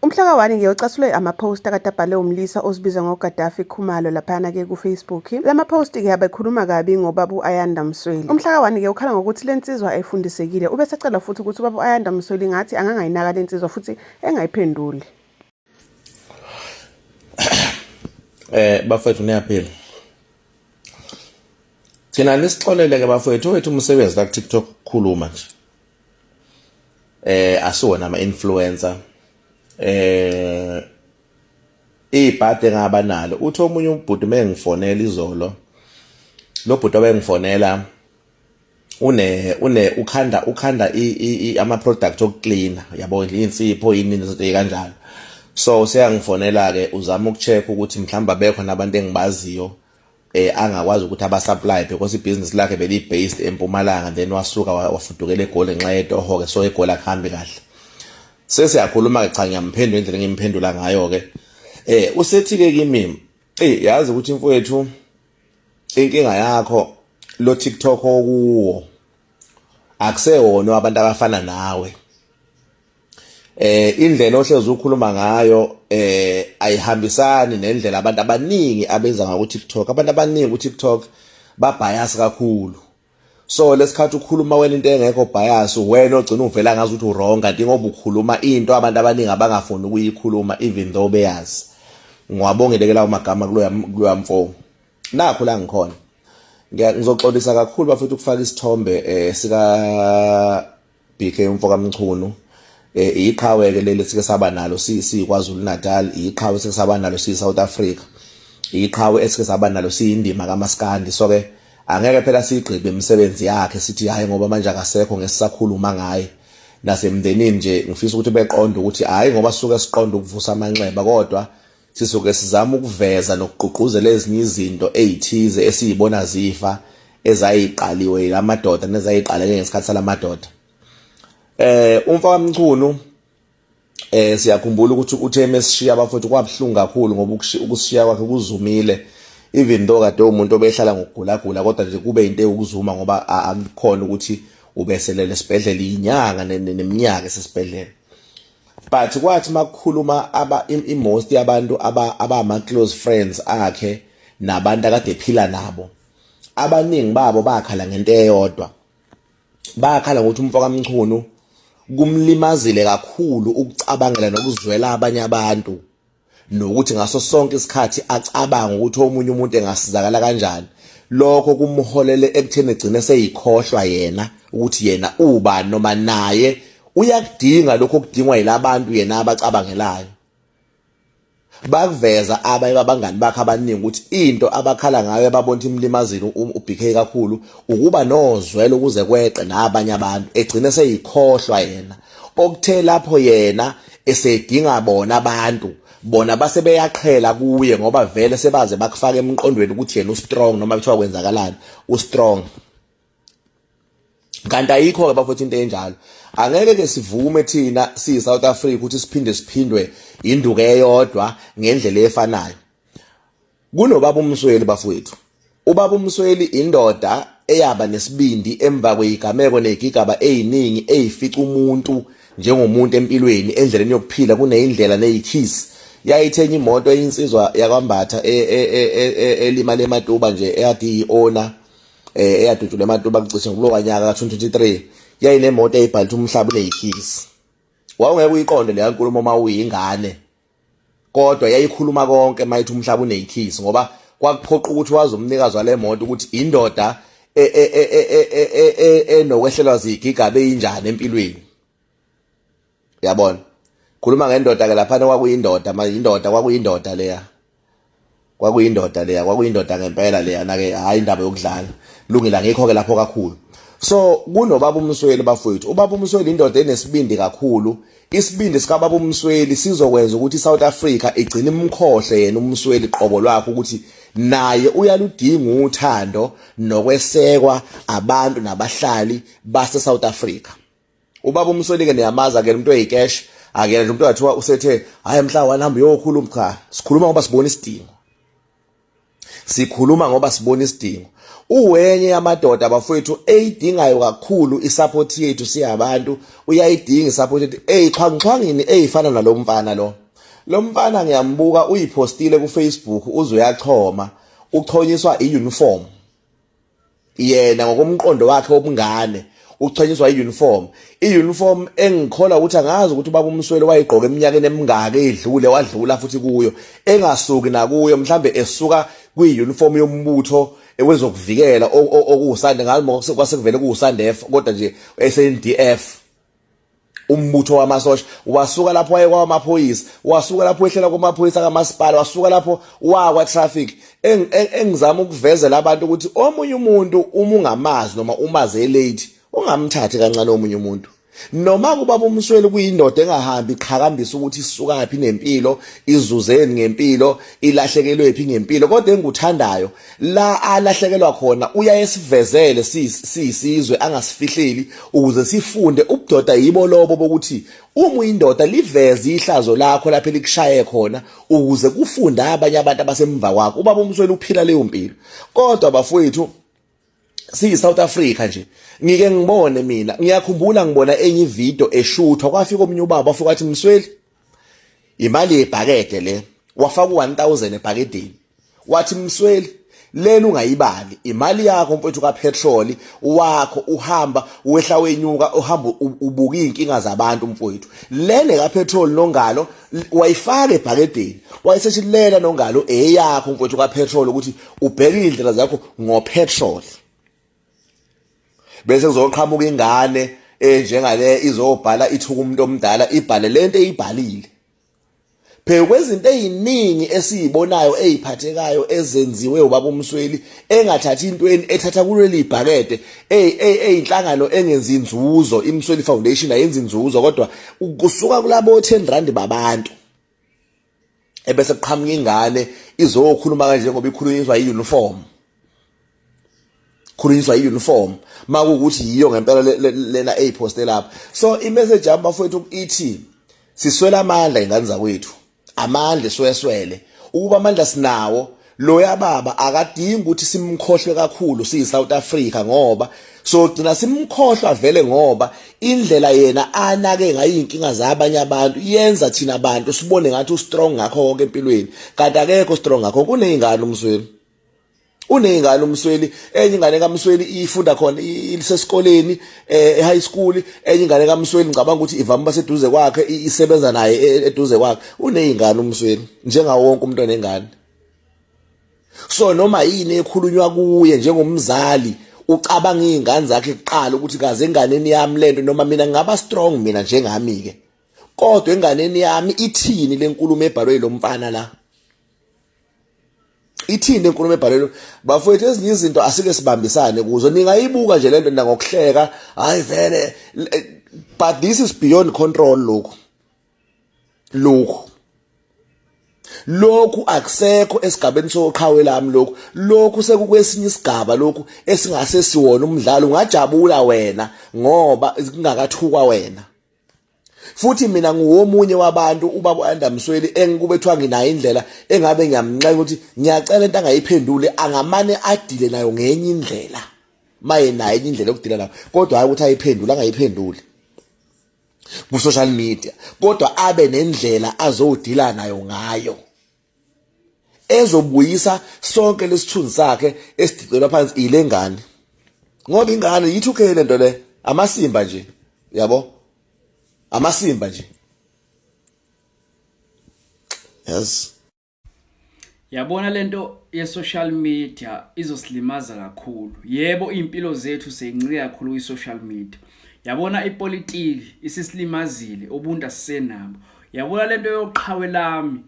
Umhlaka-1 ngiyocasulwe ama-post akade abhalwe umlisa ozibiza ngoGaddafi Khumalo laphayana-ke ku-Facebook. Lama-post-ke abekhuluma kabi ngobaba u-Ayanda Msweli. Umhlaka-1 ukhala ngokuthi le nsizwa ayifundisekile. Ube secela futhi ukuthi ubaba u-Ayanda Msweli ngathi angangayinaka le nsizwa futhi engayiphenduli. Bafethu niyaphila. Thina nisixolele-ke bafethu wethu umsebenzi la ku-TikTok ukukhuluma nje. Asiwona ama-influencer. Ibhade ngaba nalo uthi omunye ubhuti mengifonela izolo lo bhuti obengifonela ukhanda ama product okuclean yabo insipho yini kanjalo. So seyangifonela ke uzama ukucheck ukuthi mhlamba bekho nabantu engibaziyo angakwazi ukuthi abasupply because ibusiness lakhe beli based eMpumalanga then wasuka wafudukela eGoli nxa yetoho ke so eGoli akhambi kahle. Sesiyakhuluma ke cha ngiyamphendula indlela engimphendula ngayo ke usethi ke kimi yazi ukuthi mfowethu inkinga yakho lo TikTok okuwo akusewona abantu abafana nawe indlela ohlezi ukhuluma ngayo ayihambisani nendlela abantu abaningi abenza ngaku TikTok. Abantu abaningi ku TikTok ba bias kakhulu. So lesikhathi ukhuluma wena into engekho bias wena ogcina uvela ngazi ukuthi wrong kanti ngoba ukhuluma into abantu abaningi abangafuni ukuyikhuluma even though beyazi. Ngwabongele lawo magama kuloya mfo. Nakho la ngikhona. Ngizoxolisa kakhulu bafethu ukufaka isithombe sika BK umfo kaMchunu. Iqhawe ke leli sike saba nalo siKwaZulu Natal, iqhawe sike saba nalo South Africa. Iqhawe esike saba nalo indima kaMaskandi. So ke angeke phela sigqibe imisebenzi yakhe sithi hayi ngoba manje akasekho ngesisakhuluma ngaye nasemndenini nje ngifisa ukuthi beqonde ukuthi hayi ngoba sisuke siqonda ukuvusa amanxeba kodwa sisuke sizama ukuveza nokugqugquzela ezinye izinto ezithize esizibona zifa ezayiqaliwe lamadoda nezayiqaleke ngesikhathi salamadoda. Umfo kaMchunu siyakhumbula ukuthi uthe mesishiya abafowethu kwabhlungu kakhulu ngoba ukushiya kwakhe kuzumile. Even though kade umuntu obehlala ngokugula kodwa nje kube into eyokuzuma ngoba akukhona ukuthi ubeselele esibhedlela inyanga neminyaka esesibhedlela. But kwathi makukhuluma most yabantu abama close friends akhe nabantu akade ephila nabo abaningi babo bakhala ngento eyodwa. Bakhala ukuthi umfo kaMchunu kumlimazile kakhulu ukucabangela nokuzwela abanye abantu nokuthi ngaso sonke isikhathi acabanga ukuthi omunye umuntu engasizakala kanjani. Lokho kumholele ekutheni egcine seyikhohlwa yena ukuthi yena ubani noma naye uyakudinga lokho okudingwa yilabantu yena abacabangelayo. Bakuveza abanye abangani bakhe abaningi ukuthi into abakhala ngayo babona imlimazini uBK kakhulu ukuba nozwelo ukuze kweqe nabanye abantu egcine seyikhohlwa yena okuthe lapho yena esedinga bona abantu bona base beyaqhela kuye ngoba vele sebaze bakufaka emqondweni ukuthi yena ustrong noma kuthiwa kwenzakalani ustrong. Kanti ayikho ke bafowethu into enjalo. Angeke ke sivume thina siyiSouth Africa ukuthi siphindwe induku eyodwa ngendlela efanayo. Kunobaba uMsweli bafowethu. Ubaba uMsweli indoda eyaba nesibindi emva kweyigameko negigaba eziningi ezifica umuntu njengomuntu empilweni endleleni yokuphila kuneyindlela neyikhisi. Yayithenye imoto eyinsizwa yakwambatha elimale eMatuba nje eyadi iona eyadutshula eMatuba kucishe kulo kanyaka ka2023 yayinemoto eyibhalwe umhlaba uneyikhisi. Wawungeke uyiqonde le nkulumo uma uyingane kodwa yayikhuluma konke mayithi umhlaba uneyikhisi ngoba kwakuphoqa ukuthi wazi umnikazi wale moto ukuthi indoda enokwehlelwa zigigaba eyinjani empilweni. Yabona khuluma ngendoda ke lapha kwakuyindoda indoda kwakuyindoda leya kwakuyindoda ngempela leya nake hayi indaba yokudlala lungile ngikho ke lapho kakhulu. So kunobaba uMsweli bafowethu. Ubaba uMsweli indoda enesibindi kakhulu. Isibindi sika baba uMsweli sizokwenza ukuthi iSouth Africa igcine imkhohle yena uMsweli qobo lwakhe ukuthi naye uyaludinga uthando nokwesekwa abantu nabahlali base South Africa. Ubaba uMsweli ke niyamaza ke umuntu oyicash akena nje umuntu wathiwa usethe hayi mhla wanihamba uyokhuluma cha sikhuluma ngoba sibona isidingo. Sikhuluma ngoba sibona isidingo. uwenye yamadoda bafowethu eyidingayo kakhulu isupport yethu siyabantu, uyayidinga isupport yethu xhwanguxhwangini eyifana nalomfana lo mfana ngiyambuka uyipostile ku Facebook uzuyachoma uchonyiswa iuniform yena ngokomqondo wakhe wobungane uchonyiswa iuniform engikhola ukuthi angazi ukuthi ubaba uMsweli wayigqoka eminyakeni emingaka edlule wadlula futhi kuyo engasuki nakuyo mhlambe esuka kwiuniform yombutho ewezokuvikela okuwusande ngalo kwasekuvele kuwusandef kodwa nje SNDF umbutho wamasosha wasuka lapho waye kwamaphoyisa wasuka lapho ehlela kwamaphoyisa kamasipala wasuka lapho wakwa traffic engizama ukuvezela abantu ukuthi omunye umuntu uma ungamazi noma umaze late ungamthathi kancane omunye umuntu noma kubaba uMsweli kuyindoda engahambi iqhakambisa ukuthi isuka phi nempilo izuzeni ngempilo ilahlekelwe phi ngempilo kodwa engikuthandayo la alahlekelwa khona uyayesivezele sisizwe angasifihleli ukuze sifunde ubudoda yibo lobo bokuthi uma uyindoda liveze ihlazo lakho lapho elikushaye khona ukuze kufunde abanye abantu abasemva kwakho ubaba uMsweli uphila leyo mpilo kodwa bafowethu South Africa nje ngike ngibone mina ngiyakhumbula ngibona enye ivideo eshuthwa kwafika omunye ubaba afika athi Msweli imali yebhakede le wafaka u1000 ebhakedeni wathi Msweli lena ungayibali imali yakho mfowethu kapetrol wakho uhamba wehla wenyuka uhamba ubuka inkinga zabantu mfowethu lene kapetrol nongalo wayifaka ebhakedeni wayeseshilela nongalo eyakho mfowethu kapetrol ukuthi ubheke indlela zakho ngopetrol bese kuzoqhamuka ingane njengale izobhala ithuka umuntu omdala ibhale lento eyibhalile phela kwezinto eziningi esizibonayo eziphathekayo ezenziwe ubaba uMsweli engathathi intweni ethatha kuleli ibhakede eyinhlangano engenzi inzuzo iMsweli Foundation ayenzi inzuzo kodwa kusuka kulabo 10 rand babantu ebese kuqhamuka ingane izokhuluma kanje ngoba ikhulunyiswa iuniform makuwukuthi yiyo ngempela lena eyiposte lapha so imessage yami bafowethu ithi siswela amandla ingane zakwethu amandla siweswele ukuba amandla sinawo lo yababa akadingi ukuthi simkhohlwe kakhulu siyiSouth Africa ngoba so gcina simkhohlwa vele ngoba indlela yena anake ngayo inkinga zabanye abantu yenza thina abantu sibone ngathi ustrong ngakho konke empilweni kanti akekho strong ngakho kunezingane uMsweli unengane uMsweli enye ingane kaMsweli ifunda khona isesikoleni high school enye ingane kaMsweli ngicabanga ukuthi ivama baseduze kwakhe isebenza naye eduze kwakhe unengane uMsweli njengawo wonke umuntu onengane so noma yini ekhulunywa kuye njengomzali ucabanga izingane zakhe kuqala ukuthi kaze enganeni yami lento noma mina ngaba strong mina njengami ke kodwa enganeni yami ithini lenkulumo ebhalwe lo mfana la ithini enkulumo ebhalelwe bafowethu ezinye izinto asike sibambisane kuzo ningayibuka nje lento ngokuhleka hayi vele but this is beyond control lokhu akusekho esigabeni soqhawe lami lokhu sekukwesinye isigaba lokhu esingase siwona umdlalo ungajabula wena ngoba kungakathukwa wena futhi mina nguwomunye wabantu ubaba uMsweli engikubethwa nginayo indlela engabe ngiyamnxenxa ukuthi ngiyacela into angayiphendule angamane adile nayo ngenye indlela maye nayo indlela yokudila nayo kodwa hayi ukuthi ayiphendule angayiphenduli ku social media kodwa abe nendlela azodila nayo ngayo ezobuyisa sonke lesithunzi sakhe esidicelwa phansi ilengane ngoba ingane yithukele lento le amasimba nje yabo amasimba nje yes yabona lento ye social media izosilimaza kakhulu yebo impilo zethu seyincike kakhulu ku social media yabona ipolitiki isisilimazile ubuntu asisenabo yabona lento yoqhawe lami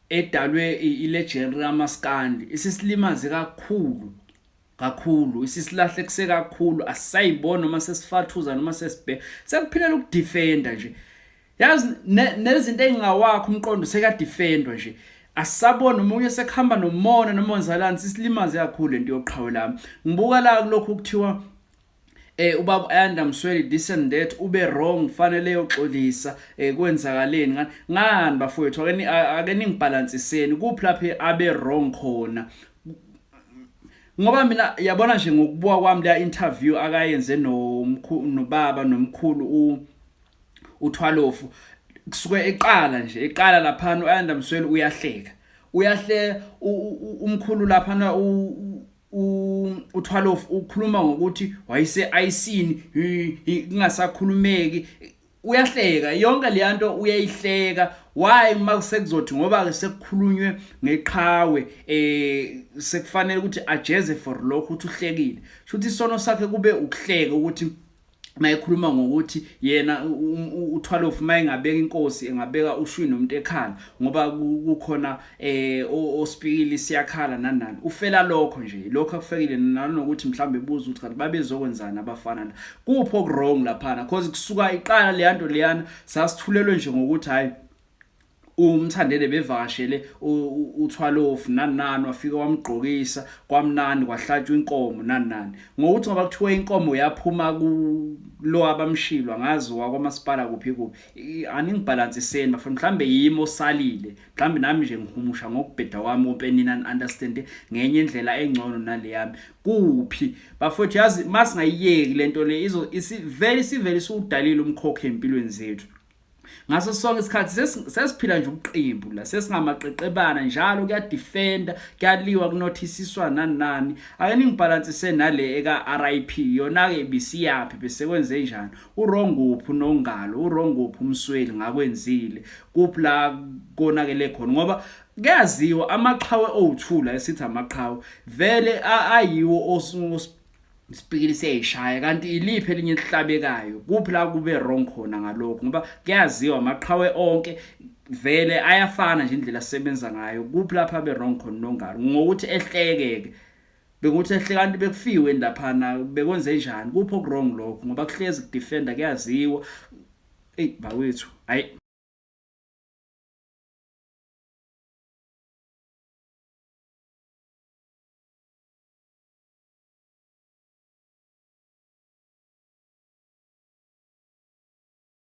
edalwe ilegend kaMaskandi isisilimaze kakhulu isisilahlekise kakhulu asayibona noma sesifathuza noma sesibhe sekuphilela ukudefenda nje yazi nezinto engawakho umqondo sekadefendwa nje asabona umunye sekhamba nomona noma onzalani sisilimaze kakhulu lento yoqhawe lami ngibuka la kulokho ukuthiwa ubaba Msweli this and that ube wrong fanele yoxolisa kwenzakaleni ngani bafowethu ake ningibalansiseni kuphi lapha abe wrong khona ngoba mina yabona nje ngokubuka kwami la interview akayenze nobaba nomkhulu uThwalofu kusuke eqala lapha uYanda Msweli uyahleka umkhulu lapha uThwalofu ukhuluma ngokuthi wayise ayisini kungasakhulumeki uyahleka yonke le nto uyayihleka why makusekuzothi ngoba ke sekukhulunywe ngeqhawe sekufanele ukuthi ajeze for lokho ukuthi uhlekile futhi isono sakhe kube ukuhleka ukuthi mayikhuluma ngokuthi yena uThwalofu mayengabeka inkosi engabeka uShwi nomuntu ekhala ngoba kukhona ospikili siyakhala nanani ufela lokho nje lokho akufekile nanokuthi mhlambe ebuza ukuthi kanti babezokwenzana abafana kupho wrong lapha because kusuka iqala le nto leyana sasithulelwe nje ngokuthi hayi umthandele bevakashele uThwalofu nanani wafika wamgqokisa kwamnandi kwahlatshwa inkomo nanani ngokuthi ngoba kuthiwa inkomo yaphuma kulo abamshilwa ngazi wakwamasipala kuphi aningibalansiseni bafana mhlambe yimo salile mhlambe nami nje ngihumusha ngokubheda kwami openina understand ngenye indlela engcono naleyami kuphi bafowethu yazi masingayiyeki lento le very sudalile umkhokho empilweni zethu ngaso sonke isikhathi sesiphila nje ubuqembu la sesingamaqeqebana njalo kuyadefenda kuyaliwa kunothisiswa nani ake ningibalansise nale eka RIP yona ke bisiyaphi besekwenze njani uronguphi unongalo uronguphi umsweli ngakwenzile kuphi la konakele khona ngoba kuyaziwa amaqhawe owuthula esithi amaqhawe vele ayiwo isipikili siyayishaya kanti iliphi elinye elihlabekayo kuphi la kube wrong khona ngalokho ngoba kuyaziwa amaqhawe onke vele ayafana nje indlela asebenza ngayo kuphi lapha be wrong khona nongalo ngokuthi ehlekeke bekuthi ehle kanti bekufiwe ndaphana bekwenze njani kuphi okwrong lokho ngoba kuhlezi kudefenda kuyaziwa bawethu hayi